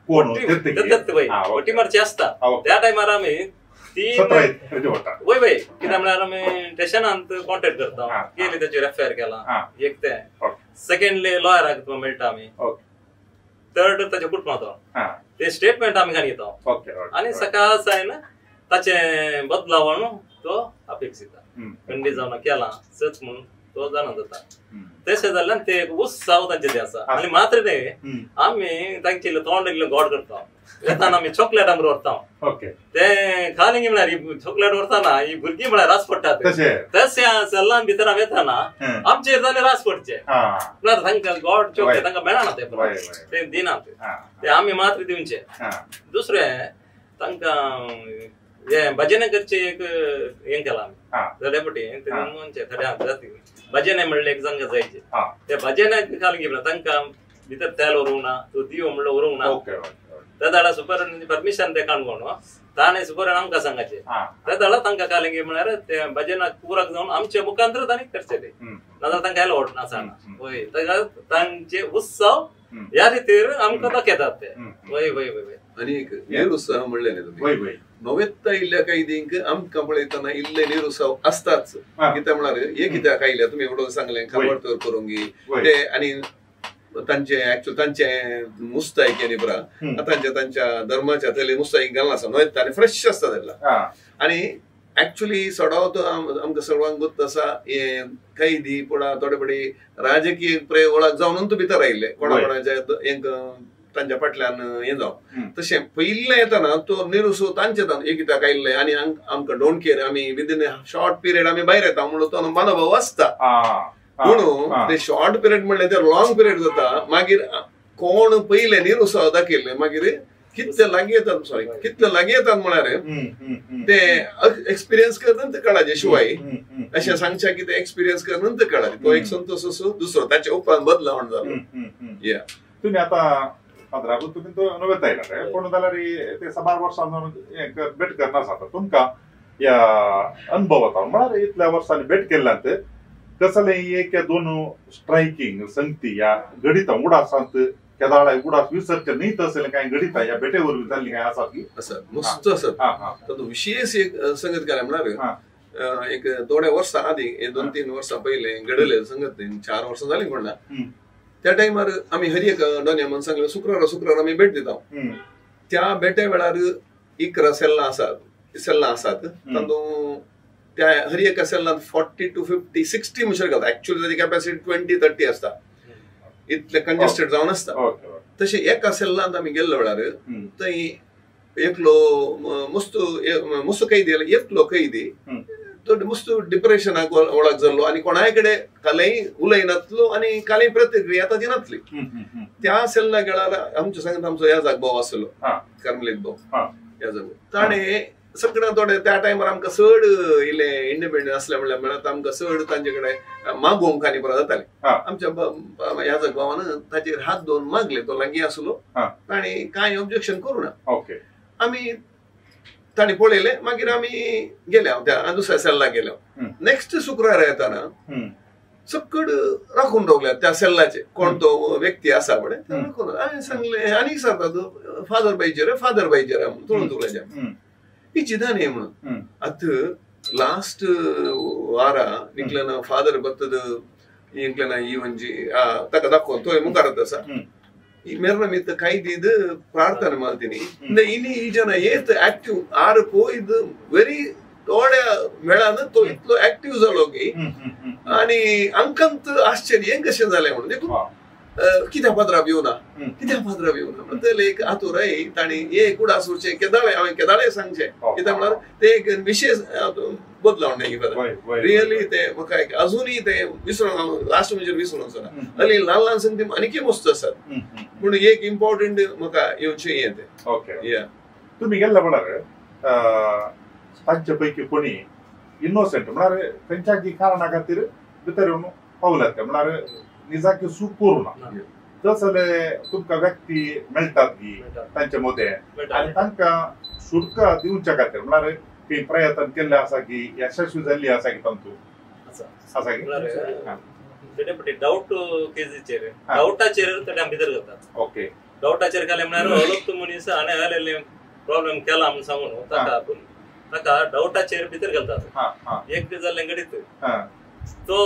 फोटी मारची असता त्या टायमार आमी वय कित्याक म्हळ्यार आमी स्टेशनांत कॉन्टॅक्ट करता केली ताचेर एफआयआर केला एक ते सेकंडली लॉयराक मेळटा आमी थर्ड ताच्या कुटुंबाचो ते स्टेटमेंट आमी घेता आनी सकाळ सायन ताचे बदलावण तो अपेक्षित खंडी जावन केला सच म्हणून तो जाणा जाता तशें जाल्यार ते एक उत्सव तांचे ते आसा आनी मात्र न्ही आमी तांचे तोंड इल्लें गोड करता येताना आमी चॉकलेट आमी व्हरता ते खाली म्हळ्यार चॉकलेट व्हरताना ही भुरगीं म्हळ्यार रास पडटात तशें सेल्लान भितर आमी येताना आमचेर जाल्यार रास पडचे म्हळ्यार तांकां गोड चॉकलेट तांकां मेळना ते दिनात ते आमी मात्र दिवचे दुसरें तांकां हे भजन करचे एक हें केला आमी डेपुटी थोड्या भजन म्हणले एक संघ जायचे ते भजनाक खाली घेवना तांकां भितर तेल उरूंक ना तो दिवो म्हणलो उरूंक ना त्या दाडा सुपर परमिशन ते काणकोण ताणें सुपर आमकां सांगचे त्या दाडा तांकां कालिंगी म्हळ्यार ते भजनाक पुराक जावन आमचे मुखांतर तांणी करचे ते नाजाल्यार तांकां एलोवड नासना वय तांचे उत्सव ह्या रितीर आमकां दाखयतात ते वय वय वय आनी एक निरुत्साह म्हणले न्ही तुमी नवेत्ता इल्ल्या कैदींक आमकां पळयतना इल्ले निरुत्साह असताच कित्याक म्हळ्यार हे कित्याक आयल्या तुमी एवढं सांगलें खबर करूंगी ते आनी तांचे एक्चुअल तांचे मुस्तायकी पुरा तांच्या धर्माच्या थंय मुस्तायकी घालना आसा नवेत्ता आनी फ्रेश आसता तेन्ना आनी एक्चुअली सोडाव तो आमकां सर्वांक गुप्त आसा हे कैदी पुणा थोडे बडी राजकीय वळख जावन भितर आयिल्ले कोणाच्या तांच्या फाटल्यान हे जावन तशें पयलें येताना तो निरुत्सव तांचे हे कित्याक आयिल्ले आनी आमकां डोंट केअर आमी विदीन शॉर्ट पिरियड आमी भायर येता म्हणून तो मनोभाव आसता म्हणून ते शॉर्ट पिरियड म्हणले ते लॉंग पिरियड जाता मागीर कोण पयले निरुत्सव दाखयले मागीर कितले लागीं येतात म्हळ्यार ते एक्सपिरियन्स करनंतर कळाचे शिवाय अशें सांगचे की ते एक्सपिरियन्स करनंतर कळा तो एक संतोष असो दुसरो ताचे उपरांत बदलावण जालो तुम्ही आता 15 तुम्ही तो नव्हेत आयला पूण जाल्यार ते 12 वर्सां भेट करना आसा तुमकां या अनुभव म्हळ्यार इतल्या वर्सांनी भेट केल्ल्यात कसले एक दोन स्ट्रायकिंग संगती या गणिता उडासांत केदाळा उडास विसरचे न्हीत असले काय गणिता या भेटेवर जाल्ली काय आसा की मस्त आसत तो विशेष एक संगत केल्या म्हळ्यार एक थोड्या वर्सां आदी 2-3 वर्सां पयले घडले संगत 4 वर्सां जाली म्हणला त्या टायमार आमी हर एक दोन म्हणून सांगले शुक्रार आमी भेट दिता त्या भेटे वेळार 11 सेल्लां आसात तातूंत त्या हर एका सेल्लांत 40 to 50 60 म्हणसर घालता एक्चुअली ताची कॅपॅसिटी 20-30 आसता इतले कंजेस्टेड जावन आसता तशें एका सेल्लांत आमी गेल्ले वेळार थंय एकलो मस्त कैदी एकलो कैदी तो मस्त डिप्रेशनाक वळख जाल्लो आनी कोणाय कडेन कालय उलयनातलो आनी कालय प्रतिक्रिया ताची नासली त्या सेल्ला गेल्यार आमच्या सांगत आमचो ह्या जागभाव आसलो कर्मलीक भाव ह्या जागो ताणें सगळ्यां थोडे त्या टायमार आमकां चड इल्ले इंडिपेंडंट आसले म्हणल्यार आमकां चड तांचे कडेन मागोवंक आनी बरो जातालें आमच्या ह्या जागभावान ताचेर हात दोन मागले तो लागीं आसलो ताणें कांय ऑब्जेक्शन करूं ना आमी ताणें पळयलें मागीर आमी गेले त्या दुसऱ्या सेल्लाक गेले नेक्स्ट शुक्रार येताना सकड राखून दवरल्यात त्या सेल्लाचे कोण तो व्यक्ती आसा पळय राखून हांवें सांगलें आनी सांगता फादर बायचेर तुळून तुळ्याच्या ही चिदा न्ही म्हणून आतां लास्ट वारा निकलेना फादर बत्तद इंकलेना ही म्हणजे ताका दाखोवन तो मुखारत आसा ಮೇರೆ ಮಿತ್ತ ಕೈದಿದ್ದು ಪ್ರಾರ್ಥನೆ ಮಾಡ್ತೀನಿ ಇನಿ ಈ ಜನ ಏತ್ ಆಕ್ಟಿವ್ ಆರು ಪೋಯ್ದು ವೆರಿ थोड्या वेळानं तो इतलो ऍक्टिव्ह झालो की आणि अंकंत आश्चर्य हें कशें जालें म्हणून देखून कित्याक पात्रांव येवना म्हणटले एक आतुराय ताणी एक उडासूरचे हांवें केदाळे सांगचे कित्याक म्हळ्यार ते एक विशेष बदलावण रियली ते म्हाका अजूनय ते विसरून लास्ट म्हणजे विसरून वचना आनी ल्हान ल्हान संगती आनीकय मस्त आसात पूण एक इम्पॉर्टंट म्हाका येवचें हें ते तुमी गेल्ले म्हळ्यार तांचे पैकी कोणी इनोसेंट म्हळ्यार तेंच्या कारणा खातीर भितर येवन पावल्यात ते म्हळ्यार निजाकी सूट करूना तसले तुमकां व्यक्ती मेळटात की तांचे मदें आनी तांकां सुटका दिवच्या खातीर म्हळ्यार ती प्रयत्न केल्ले आसा की यशस्वी जाल्ली आसा की तांतू आसा की डाऊट केसीचेर डाऊटाचेर ते भितर करतात ओके डाऊटाचेर केले म्हळ्यार हळूच मनीस आनी जालेले प्रॉब्लेम केला म्हणून सांगून ताका डाऊटाचेर भितर घालतात एक दीस जाल्ले घडीत तो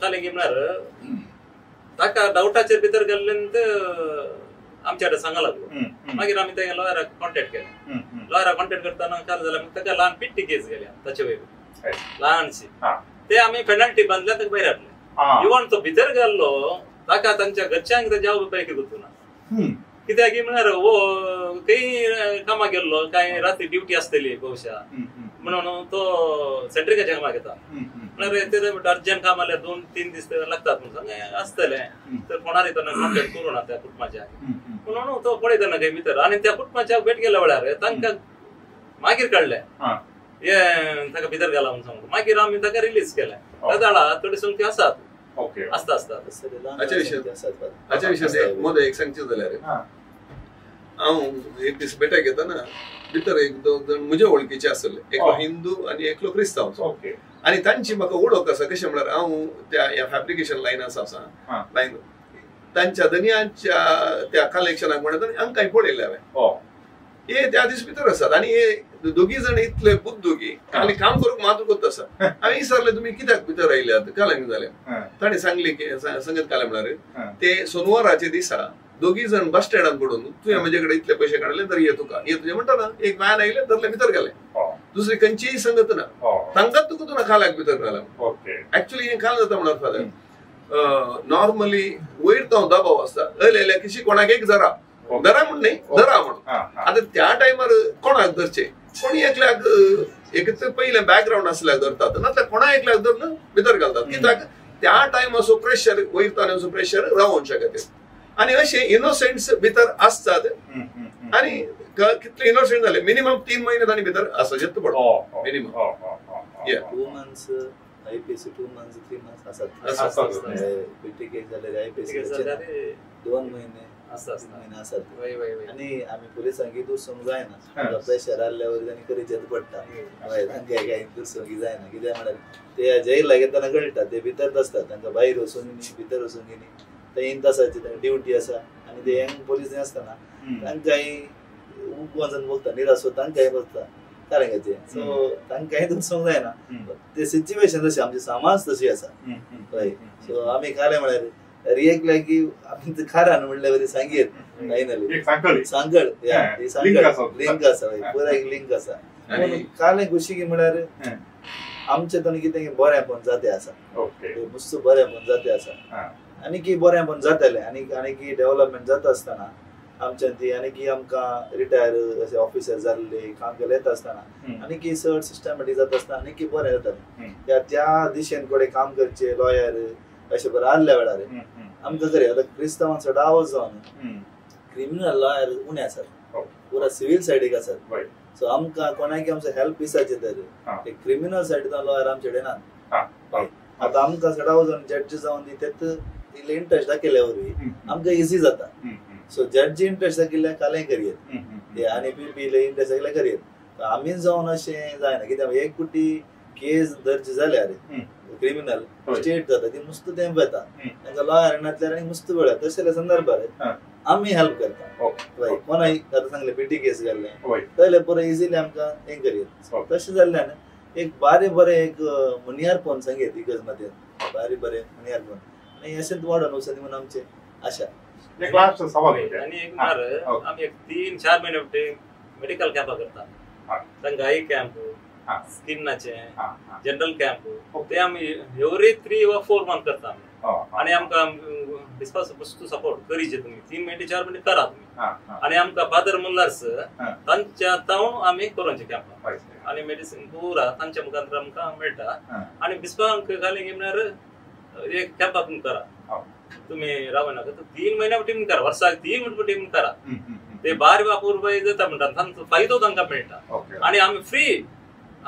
काले की म्हळ्यार ताका डाऊटाचेर भितर घाल्ले आमच्या कडेन सांगा लागलो मागीर आमी तें लॉयराक कॉन्टॅक्ट केलें लॉयराक कॉन्टॅक्ट करतना काय जाल्यार ताका ल्हान पिट्टी केस गेल्या ताचे वयर ल्हानशी ते आमी पेनल्टी बांदल्या ताका भायर हाडले इवन तो भितर गेल्लो ताका तांच्या घरच्यांक ते जवाब पैकी गुंतूना कित्याक म्हळ्यार वो काही कामाक गेल्लो काय रात्री ड्युटी आसतली बहुशा म्हणून तो सेंट्रिकाच्या कामाक येता म्हळ्यार ते अर्जंट काम आल्या 2-3 दीस लागतात म्हणून आसतले तर कोणार येतना कॉन्टॅक्ट करूं ना त्या कुटुंबाच्या म्हणून तो पळयतना काही भितर आनी त्या कुटुंबाच्या भेट गेल्या वेळार तांकां मागीर काडले हे ताका भितर गेला म्हणून सांगून मागीर आमी ताका रिलीज केले ताका थोडी संख्या आसात आसता हाच्या विशयान मोदे एक सांगचे जाल्यार हांव एक दीस भेटाक येताना भितर एक दोन जण म्हजे वळखीचे आसले एकलो हिंदू आनी एकलो क्रिस्तांव आनी तांची म्हाका वळख आसा कशें म्हळ्यार हांव त्या फॅब्रिकेशन लायनास आसा लायन तांच्या दनयांच्या त्या कलेक्शनाक म्हणत हांकां पळयले हांवें हे त्या दीस भितर आसात आनी हे दोगी जण इतले बुद्दू की खाली काम करूंक मात्र करता आसा हांवें विचारलें तुमी कित्याक भितर आयल्यात काल्यांक जालें ताणें सांगलें की सांगत कालें म्हळ्यार ते सोनवाराचे दिसा दोगी जण बस स्टँडान पडून तुवें म्हजे कडेन इतले पयशे काडले तर ये तुका हे तुजें म्हणटा ना एक व्हॅन आयले धरले भितर गेले दुसरी खंयचीय संगत ना तांकांच तुका तुला खाल्याक भितर घाला ऍक्च्युली हे खाल जाता म्हळ्यार फादर नॉर्मली वयर तो दबाव आसता अयले किशी कोणाक एक धरा म्हण न्ही धरा म्हणून आतां त्या टायमार कोणाक धरचे कोणी एकल्याक एक पयले बॅकग्रावंड आसल्याक धरतात नाजाल्यार कोणा एकल्याक धरून भितर घालतात कित्याक त्या टायमाचो प्रेशर वयरतानाचो प्रेशर रावोन शकता आणि असे इनोसेंट्स भितर असतात आणि कितले इनोसेंट झाले मिनिमम 3 महिने तांणी भितर आसचेच पडटा minimum 2 months IPC 2 months 3 months आसात बीटीके जाल्यार आयपीसी 2 महिने आसात आणि आम्ही पोलिसांक दुसंक जायना प्रेशर आल्यावर तांणी करीचेच पडटा तांकां काय दुसंक जायना कित्याक म्हळ्यार ते जैला घेतना कळटा ते भितर आसतात तांकां भायर वचून भितर वचून ते 3 तासाची ड्युटी आसा आनी ते यंग पोलीस आसतना तांकांय वचन बघता निराश तांकांय बघता कारंगाचे सो तांकांय दुसंक जायना ते सिच्युएशन तशी आमची समाज तशी आसा सो आमी खाले म्हळ्यार रिएक्ट की आमी खारान म्हणल्यार सांगेत फायनली सांगळ लिंक आसा पुरा एक लिंक आसा काले खुशी की म्हळ्यार आमचे तरी कितें बरेंपण जाते आसा मस्त बरेंपण जाते आसा आनी की बरेंपण जातालें आनी की डेव्हलपमेंट जाता आसतना आमच्यान ती आनी की आमकां रिटायर अशे ऑफिसर जाल्ले काम केले येता आसतना आनी की चड सिस्टमॅटीक जाता आसतना आनी की बरें जातालें त्या दिशेन कडेन काम करचे लॉयर अशें बरें आसल्या वेळार आमकां खरें आतां क्रिस्तांवांचो डावो जावन क्रिमिनल लॉयर उणे आसात पुरा सिवील सायडीक आसात सो आमकां कोणाकी आमचो हेल्प दिसाचे तर क्रिमिनल सायडीन लॉयर आमचे कडेन नात आतां आमकां डावो जावन जड्ज जावन तेच इल्ले इंट्रस्ट दाखयल्या वरवीं आमकां इजी जाता सो जड्जी इंट्रस्ट दाखयल्या कालें करियर आनी पी इल्ले इंट्रस्ट दाखयल्या करियर आमी जावन अशें जायना कित्याक एक कुटी केस दर्ज जाल्यार क्रिमिनल स्टेट जाता ती मस्त तेंप येता तांकां लॉयरांतल्यान आनी मस्त वेळ तशे संदर्भार आमी हेल्प करता कोणाय आतां सांगलें पिटी केस गेल्लें जाल्यार पुरो इजिली आमकां हें करियर तशें जाल्ल्यान एक बरें एक मनियारपण सांगेत इगज मदें बरें मनियारपण आनी अशेंच वाडोन वचत म्हणून आमचें आशा एक लास्ट सवाल आणि एक आम्ही 3-4 महिने मेडिकल कॅम्प करता तांकां आई कॅम्प स्किनाचे जनरल कॅम्प ते आम्ही एवरी 3 वा 4 मंथ करता आणि आमकां विश्वास वस्तू सपोर्ट करीचे तुम्ही 3 महिने 4 महिने करा तुम्ही आणि आमकां फादर मुल्लार्स तांच्या तावन आम्ही कोरोनाचे कॅम्प आणि मेडिसिन पुरा तांच्या मुखांतर आमकां मेळटा आणि विश्वांक घाले घेणार एक कॅम्प तुम्ही करा तुम्ही रावा नाका 3 महिन्या टीम करा वर्साक 3 महिने टीम करा ते 12 पूर्व जाता म्हणटात तांचो फायदो तांकां मेळटा आणि आम्ही फ्री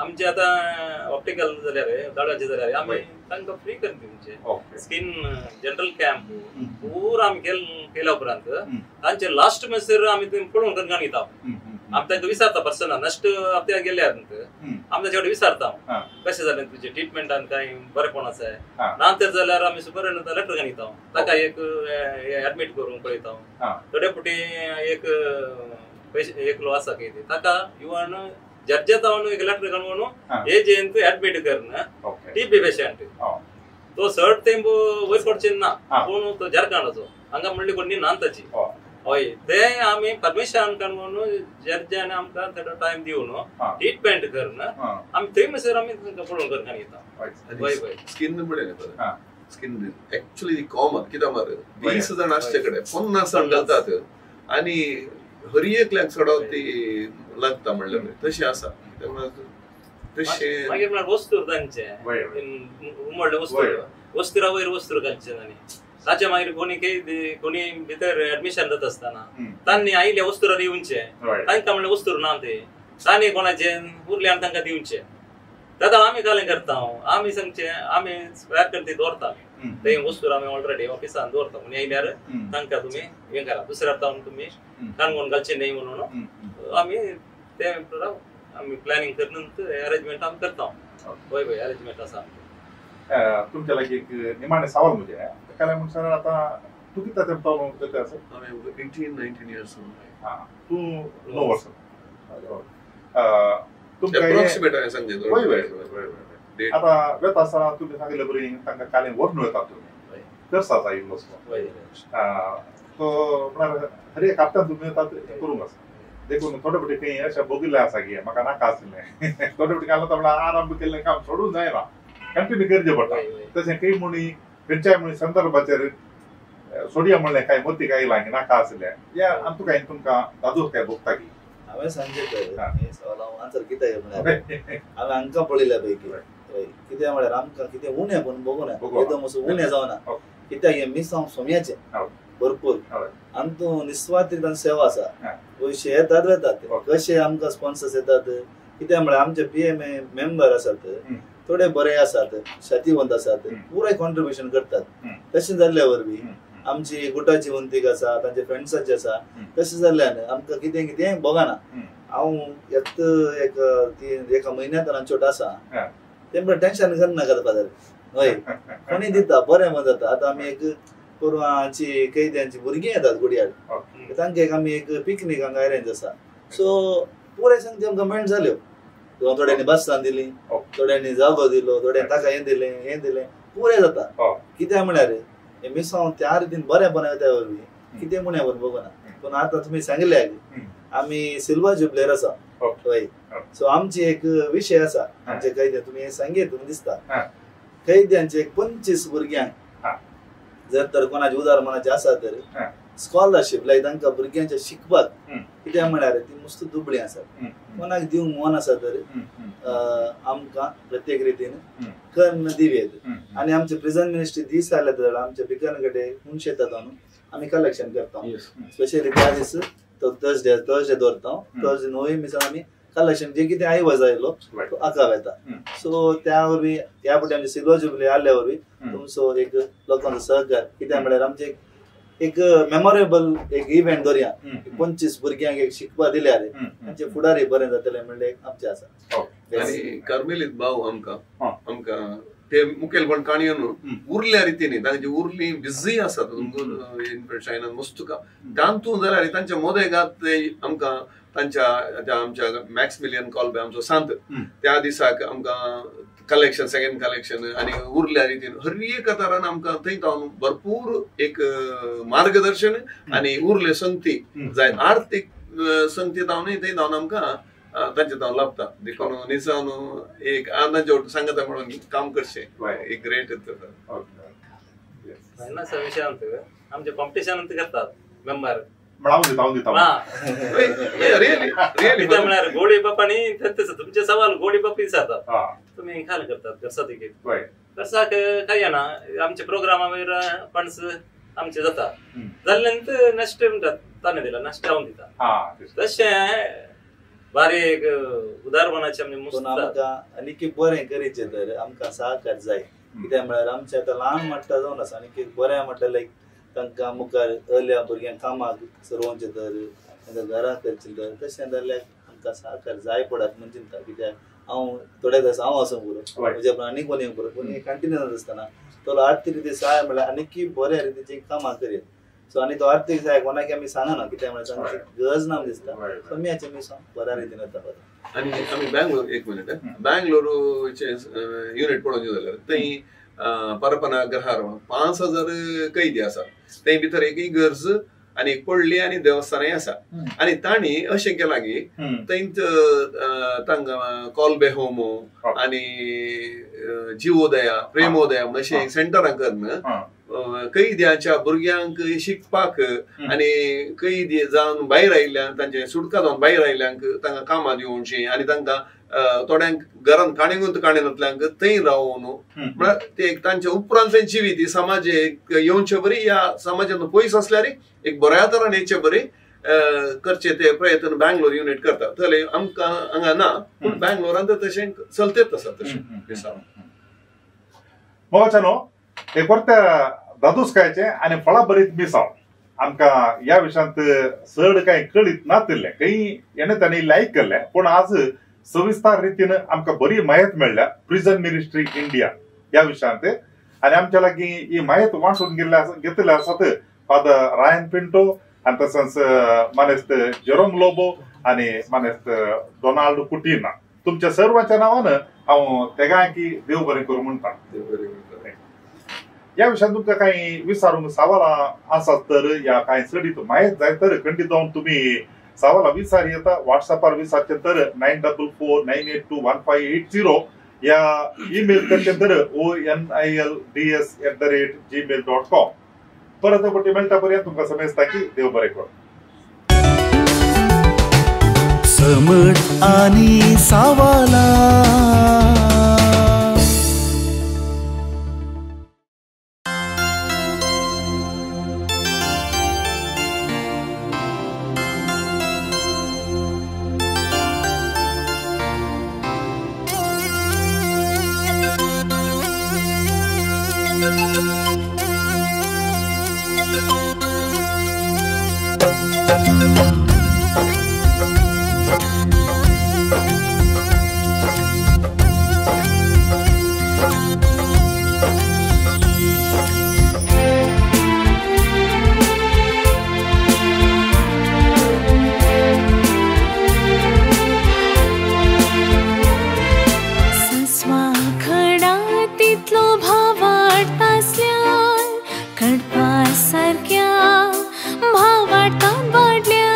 आमचे आता ऑप्टिकल जाल्यार दाडाचे जाल्यार आम्ही तांकां फ्री करता तुमचे स्किन जनरल कॅम्प पुरा आमी केल्या उपरांत तांचे लास्ट मेसेर आमी तुम्ही पळोवन करता घेता आमी तांकां विचारता पर्सनल नेक्स्ट हप्त्याक गेल्यार आमी ताचे कडेन विचारता कशें जालें तुजें ट्रिटमेंटान काय बरेपण आसा नातर जाल्यार आमी सुपरिटेंडंटा लेटर घेता ताका एक एडमिट करून पळयता थोडे फावटी एक लो आसा की ताका इवन जड्ज एक लेटर काडून हे जेंत एडमिट करना टीबी पेशंट तो सर्ट तेंप वयर पडचे ना पूण तो झारखंडाचो हांगा म्हणली कोणी ना ताची हय ते आमी परमिशन काडून जड्जान आमकां तेका टायम दिवन ट्रीटमेंट करना आमी थंय मातशें आमी पळोवन करता घेता वय वय स्किन म्हणलें स्किन एक्चुअली कॉमन कित्याक मार 20 जण आसचे कडेन 50 जण घालतात आनी हर एकल्याक सोडोन ती लागता म्हणल्यार तशें आसा तशें मागीर म्हळ्यार वस्तूर तांचे उमळ्ळे वस्तुरा वयर वस्तूर घालचे आनी ताचे मागीर कोणी भितर एडमिशन जाता आसतना तांणी आयिल्ल्या वस्तुरार येवचे तांकां म्हणलें वस्तूर ना ते तांणी कोणाचे उरले आनी तांकां दिवचे दादा आमी कालें करता आमी सांगचे आमी स्पॅर करता दवरता ते वस्तूर आमी ऑलरेडी ऑफिसान दवरता म्हण येयल्यार तांकां तुमी हें करा दुसऱ्या हप्तावन तुमी काणकोण घालचे न्हय म्हणून आमी ते आमी प्लॅनिंग करून अरेंजमेंट आमी करता वय वय अरेंजमेंट आसा तुमच्या लागीं एक निमाणे सवाल म्हणजे काय म्हणसर आता तू किती तेंपावन करता आसा 18-19 इयर्स तू 9 वर्ष अप्रॉक्सिमेट आहे सांगते वय वय वय आता वेत आसा तुम्ही सांगितलं बरी तांकां कालें व्हरून येतात तुमी करसा जाय वस्तू तो म्हळ्यार हर एक हप्त्यान तुमी येतात करूंक आसा देखून थोडे फावटी खंय अशें बघिल्लें आसा की म्हाका नाका आसलें थोडे फावटी घालता म्हळ्यार आराम केल्लें काम सोडूंक जायना कंटिन्यू करचें पडटा तशें खंय म्हणी खंयच्याय म्हणी संदर्भाचेर सोडया म्हणलें काय मती काय लागीं नाका आसलें या आनी तुका तुमकां दादूस काय भोगता की हांवें सांगलें आन्सर कितें म्हळ्यार हांवें हांकां पळयल्या पैकी कित्याक म्हळ्यार आमकां कितें उणें पूण बगूं ना एकदम असो उणें जावना कित्याक हें मिसांव सोम्याचें भरपूर आनी तूं निस्वार्थीक सेवा आसा पयशे येतात वेतात कशे आमकां स्पॉन्सर्स येतात कित्याक म्हळ्यार आमचे PMA मेंबर आसात थोडे बरे आसात शातीवंत आसात पुराय कॉन्ट्रिब्युशन करतात तशें जाल्ल्या वरवीं आमची गुटाची वंतीक आसा तांचे फ्रेंड्साची आसा तशें जाल्ल्यान आमकां कितें कितें बघाना हांव एका म्हयन्यांत छोट आसा तें टेन्शन करना करपा जाय हय कोणी दिता बरें मत जाता आतां आमी एक कोरवाची कैद्यांची भुरगीं येतात गुडयाड तांकां एक आमी एक पिकनीक हांगा अरेंज आसा सो पुराय सांगते आमकां मेळट जाल्यो थोड्यांनी बसान दिली थोड्यांनी जागो दिलो थोड्यांनी ताका हें दिलें पुराय जाता कित्याक म्हळ्यार हे मिसांव त्या रितीन बरेपण येता वरवीं कितें म्हण्या वर बघना पूण आतां तुमी सांगले आमी सिल्वर जुबलेर आसा हय सो आमची एक विशय आसा आमचे कैद्या तुमी हें सांगीत दिसता कैद्यांचे एक 25 भुरग्यांक जर तर कोणाचे उदारमनाचे आसा तर स्कॉलरशीप लायक तांकां भुरग्यांच्या शिकपाक कित्याक म्हळ्यार ती मस्त दुबळीं आसात कोणाक दिवंक मन आसा तर आमकां प्रत्येक रितीन कर्ण दिवेत आनी आमचे प्रिझन मिनिस्ट्री दीस आयले तर आमच्या पिकान कडेन खुनशे येतात आमी कलेक्शन करता स्पेशली त्या दीस थर्सडे दवरता थर्सडे 9 मिसान आमी कलेक्शन जे कितें आयवज आयलो तो आकाव येता सो त्या वरवीं ह्या फावटी आमचे सिल्वर जुबली आयल्ल्या वरवीं तुमचो एक लोकांचो सहकार कित्याक म्हळ्यार आमचे एक मेमोरेबल एक इव्हेंट दवरया 25 भुरग्यांक एक शिकपा दिल्यार तांचे फुडारी बरें जातलें म्हणलें आमचें आसा आनी कार्मेलीत भाव आमकां ते मुखेलपण काणयेन उरल्या रितीन तांची उरली बिजी आसात शायनान मस्त काम तांतून जाल्यार तांच्या मोदेगात आमकां तांच्या आमच्या मॅक्स मिलियन कॉल आमचो सांत त्या दिसाक आमकां कलेक्शन सेकंड कलेक्शन आणि उरल्या रितीन हर एक तरान आमकां थंय जावन भरपूर एक मार्गदर्शन आणि उरले संगती जाय आर्थीक संगती जावनय थंय जावन आमकां तांचे जावन लाभता देखून निजावन एक आनंद सांगता म्हणून काम करचें एक ग्रेट विषय आमचे कॉम्पिटिशन करतात मेंबर गोडी बापानी तुमचे सवाल गोडी बाप विचारतात तुम्ही खाल करतात करसात करसाक काय ना आमचे प्रोग्रामावयर फंड्स आमचे जाता जाल्यानंतर नेक्स्ट म्हणटात ताणे दिला नेक्स्ट रावून दिता तशे बारीक उदारपणाचे आमकां आनी बरें करीचे तर आमकां सहकार जाय कित्याक म्हळ्यार आमचे आतां ल्हान मट्टा जावन आसा आनी बरें म्हणटा लायक तांकां मुखार अर्ल्या भुरग्यांक कामाक सरवचे तर तांकां घरा करचे तर तशें जाल्यार आमकां सहकार जाय पडत म्हणून चिंता कित्याक हांव थोडे दीस हांव आसूं पुरो म्हज्या आनी कोणी पुरो कोणी कंटिन्यू आसतना तो आर्थीक रिती सहाय म्हळ्यार आनी बऱ्या रितीची कामां करीत सो आनी तो आर्थीक सहाय कोणाक आमी सांगना कित्याक म्हळ्यार तांची गरज ना दिसता कमी हाचे मी बऱ्या रितीन येता आणि आमी बँगलोर एक मिनिट बँगलोरचे युनिट पळोवंक जाल्यार थंय परपना ग्रहार 5000 कैदी आसा ते भितर एक इगर्ज आणि एक पडली आणि देवस्थानय आसा आणि तांणी अशें केलां की थंय तांकां कॉल्बे होमो आणि जिवोदया प्रेमोदया अशें सेंटरां करन कैद्याच्या भुरग्यांक शिकपाक आणि कैदी जावन भायर आयिल्ल्यांक तांचे सुटका जावन भायर आयिल्ल्यांक तांकां कामां दिवची आणि तांकां थोड्यांक घरान काणयेंतल्यांक थंय रावून म्हळ्यार ते तांच्या उपरांत तांची जिवीत समाज येवचे बरी या समाजान पयस आसल्यार एक बऱ्या तरान येवचे बरी करचे ते प्रयत्न बँगलोर युनिट करता जाल्यार आमकां हांगा ना पूण बँगलोरांत तशें चलतेच आसा तशें मोगाच्यानो एक परत्या दादूसकायचे आणि फळाभरीत मिसाव आमकां या विशयांत चड कांय कळीत नासले काही येणे तांणी लायक केले पण आज सविस्तार रीतीन आमकां बरी माहिती मेळ्ळ्या प्रिझन मिनिस्ट्री इंडिया या विशयांत आणि आमच्या लागीं ही माहिती वांटून घेतले आसात फादर रायन पिंटो आणि तसंच मानेस्त जेरोम लोबो आणि मानेस्त डोनाल्ड कुटीना तुमच्या सर्वांच्या नावानं हांव तेगांकी देव बरें करूं म्हणटा या विशयान तुमकां काही विचारूंक सवालां आसात तर या कांय चडीत माहिती जाय तर खंडीत जावन तुमी सवालां विचार येता व्हॉट्सअपार विचारचे तर 9449821580 या ईमेल करचे तर onilds@gmail.com परत पटी मेळटा पर्यंत तुमकां समजता की देव बरें करूं समट आनी सवालां सारख्या भाव वाटतात वाढल्या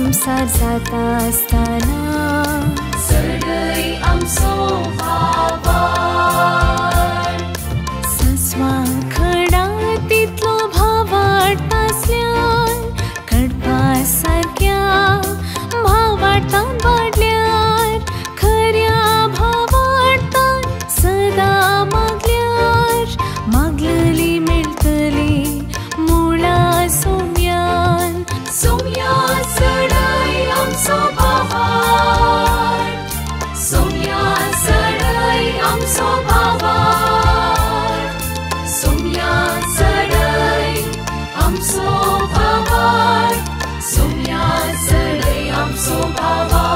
संसार जाता असताना सडय आमचो भावाड सस्वा खडा तितलो भावाड आसल्यान कडपा सारक्या भावाडतान वाडल्यार खऱ्या भावाडतान सदा मागल्यार मागलली मेळटली मुळा सोम्यान सोम्या सडय आमचो भावाड सोम्या सडय आमचो भावाड सोम्या सडय आमचो भावाड सोम्या सडय आमचो भावाड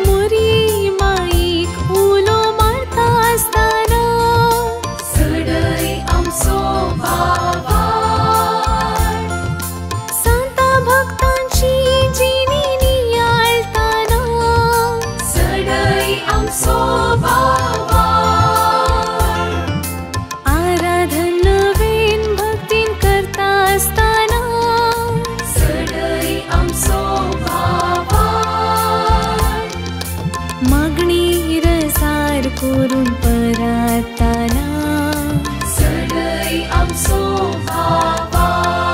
मुरी माईक उलो मारता असताना सडय आमचो भावाड संता भक्तांची जिणी नियाळताना सडय आमचो भावाड आराधन नवीन भक्तीन करता असताना सडय आमचो भावाड मागणी रसार करून परताना सडय आमचो भावाड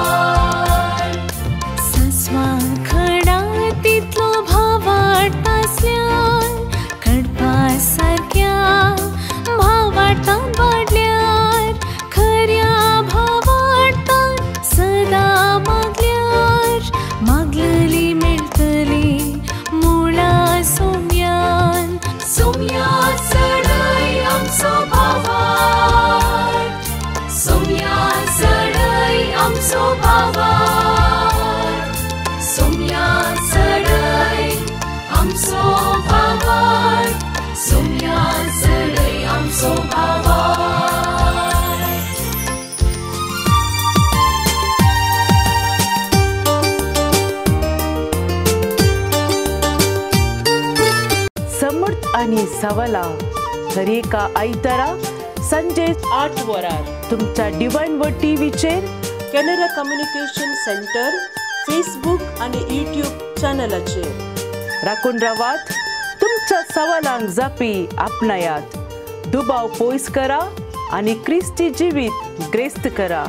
सस्वा खडा तितलो भावाड आसल्यान कडपा सारक्या भावाडतान वाडल्यार खऱ्या भावाडतान सदा मागल्यार मागलली मेळटली मुळा सोम्यान सोम्या सडय आमचो भावाड सोम्या सडय आमचो भावाड सोम्या सडय आमचो भावाड सोम्या सडय आमचो भावाड समर्थ आणि सवाला दर एका आयतारा संजे 8 वरार तुमच्या डिवाइन वर्ड टीव्हीचेर कॅनरा कम्युनिकेशन सेंटर फेसबुक आणि यूट्यूब चॅनलाचेर राखून रावात. तुमच्या सवालांक जापी आपणायात. दुबाव पयस करा आणि ख्रिस्ती जिवीत ग्रेस्त करा.